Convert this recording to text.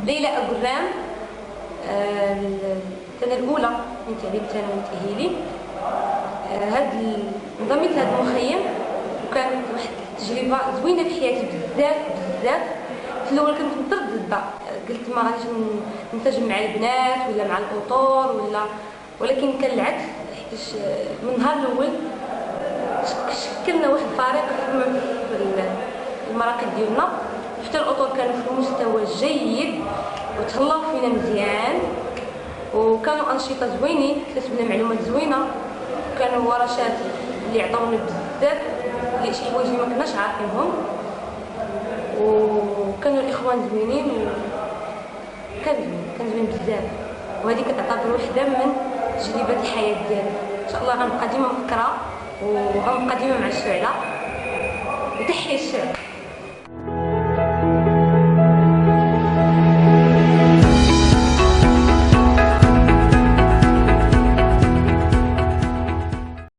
ليلى أقرام، السنة الأولى من تعليم ثانوي تأهيلي. انضميت لهذا المخيم وكانت واحد التجربة زوينة في حياتي بزاف بزاف. في الأول كنت مترددة، قلت ما غاديش ننسجم مع البنات ولا مع الأطور ولكن كان العكس، حيت من النهار الأول شكلنا واحد الفريق في المراكز ديالنا. حتى الأطور كانوا في مستوى جيد وتهلاو فينا مزيان، وكانوا أنشطة زوينين، كتبنا معلومات زوينة، كانوا ورشات اللي عطاونا بزاف اللي شي حوايج ما كناش عارفينهم، وكانوا الإخوان زوينين كان زوين بزاف. وهذه كتعتبر وحدة من تجربة الحياة ديالي. إن شاء الله غنبقى ديما مفكرة وغنبقى ديما مع الشعلة. وتحية الشعلة.